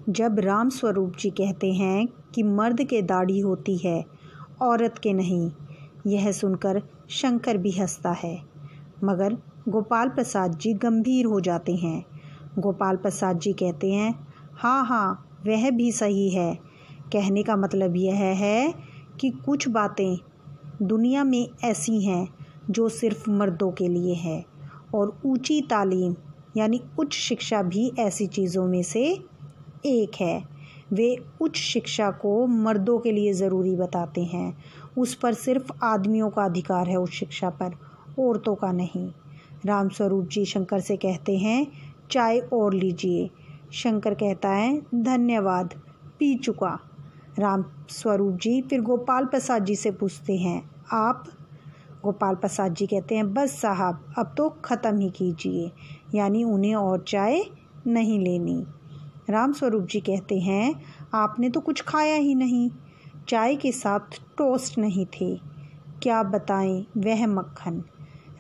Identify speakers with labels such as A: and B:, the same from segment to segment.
A: जब राम स्वरूप जी कहते हैं कि मर्द के दाढ़ी होती है औरत के नहीं, यह सुनकर शंकर भी हंसता है, मगर गोपाल प्रसाद जी गंभीर हो जाते हैं। गोपाल प्रसाद जी कहते हैं, हाँ हाँ, वह भी सही है। कहने का मतलब यह है कि कुछ बातें दुनिया में ऐसी हैं जो सिर्फ मर्दों के लिए है, और ऊंची तालीम यानी उच्च शिक्षा भी ऐसी चीज़ों में से एक है। वे उच्च शिक्षा को मर्दों के लिए ज़रूरी बताते हैं। उस पर सिर्फ आदमियों का अधिकार है, उस शिक्षा पर, औरतों का नहीं। राम स्वरूप जी शंकर से कहते हैं, चाय और लीजिए। शंकर कहता है, धन्यवाद, पी चुका। राम स्वरूप जी फिर गोपाल प्रसाद जी से पूछते हैं, आप? गोपाल प्रसाद जी कहते हैं, बस साहब, अब तो ख़त्म ही कीजिए, यानी उन्हें और चाय नहीं लेनी। राम स्वरूप जी कहते हैं, आपने तो कुछ खाया ही नहीं, चाय के साथ टोस्ट नहीं थे, क्या बताएं वह मक्खन।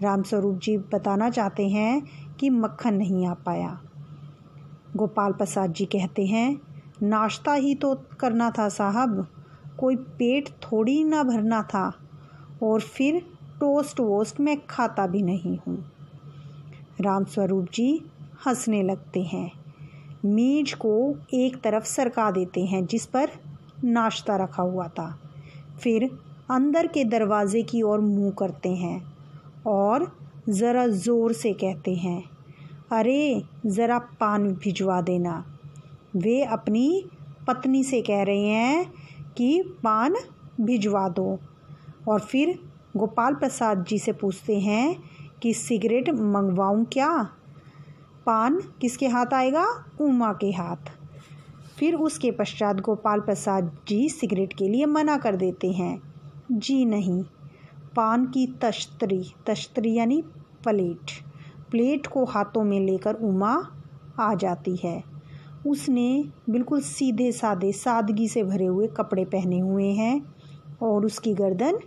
A: राम स्वरूप जी बताना चाहते हैं कि मक्खन नहीं आ पाया। गोपाल प्रसाद जी कहते हैं, नाश्ता ही तो करना था साहब, कोई पेट थोड़ी ना भरना था, और फिर टोस्ट वोस्ट मैं खाता भी नहीं हूँ। राम स्वरूप जी हंसने लगते हैं, मेज को एक तरफ सरका देते हैं जिस पर नाश्ता रखा हुआ था, फिर अंदर के दरवाजे की ओर मुँह करते हैं और ज़रा ज़ोर से कहते हैं, अरे ज़रा पान भिजवा देना। वे अपनी पत्नी से कह रहे हैं कि पान भिजवा दो, और फिर गोपाल प्रसाद जी से पूछते हैं कि सिगरेट मंगवाऊं क्या? पान किसके हाथ आएगा? उमा के हाथ। फिर उसके पश्चात गोपाल प्रसाद जी सिगरेट के लिए मना कर देते हैं, जी नहीं। पान की तश्तरी यानी प्लेट को हाथों में लेकर उमा आ जाती है। उसने बिल्कुल सीधे सादे सादगी से भरे हुए कपड़े पहने हुए हैं और उसकी गर्दन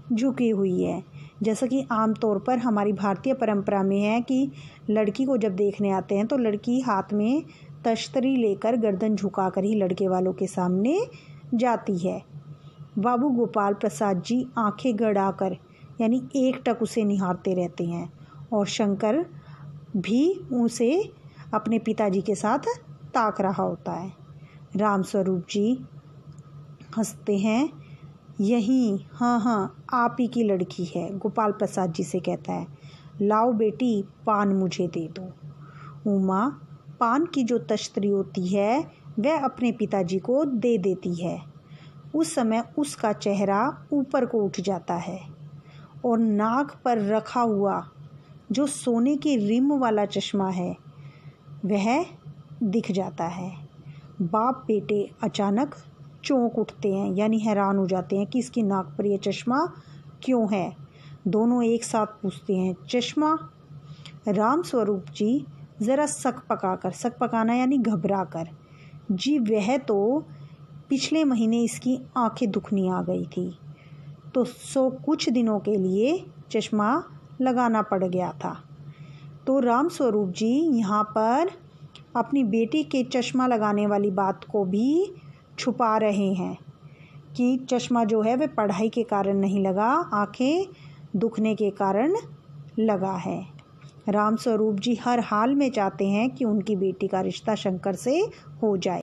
A: झुकी हुई है, जैसा कि आम तौर पर हमारी भारतीय परंपरा में है कि लड़की को जब देखने आते हैं तो लड़की हाथ में तश्तरी लेकर गर्दन झुकाकर ही लड़के वालों के सामने जाती है। बाबू गोपाल प्रसाद जी आंखें गड़ाकर यानी एकटक उसे निहारते रहते हैं, और शंकर भी उसे अपने पिताजी के साथ ताक रहा होता है। राम स्वरूप जी हंसते हैं, यही, हाँ हाँ, आप ही की लड़की है। गोपाल प्रसाद जी से कहता है, लाओ बेटी, पान मुझे दे दो। उमा पान की जो तश्तरी होती है वह अपने पिताजी को दे देती है। उस समय उसका चेहरा ऊपर को उठ जाता है और नाक पर रखा हुआ जो सोने के रिम वाला चश्मा है वह दिख जाता है। बाप बेटे अचानक चौंक उठते हैं, यानी हैरान हो जाते हैं कि इसकी नाक पर यह चश्मा क्यों है। दोनों एक साथ पूछते हैं, चश्मा? राम स्वरूप जी ज़रा सक पकाना यानी घबरा कर, जी वह तो पिछले महीने इसकी आंखें दुखनी आ गई थी, तो कुछ दिनों के लिए चश्मा लगाना पड़ गया था। तो राम स्वरूप जी यहाँ पर अपनी बेटी के चश्मा लगाने वाली बात को भी छुपा रहे हैं कि चश्मा जो है वह पढ़ाई के कारण नहीं लगा, आंखें दुखने के कारण लगा है। राम स्वरूप जी हर हाल में चाहते हैं कि उनकी बेटी का रिश्ता शंकर से हो जाए।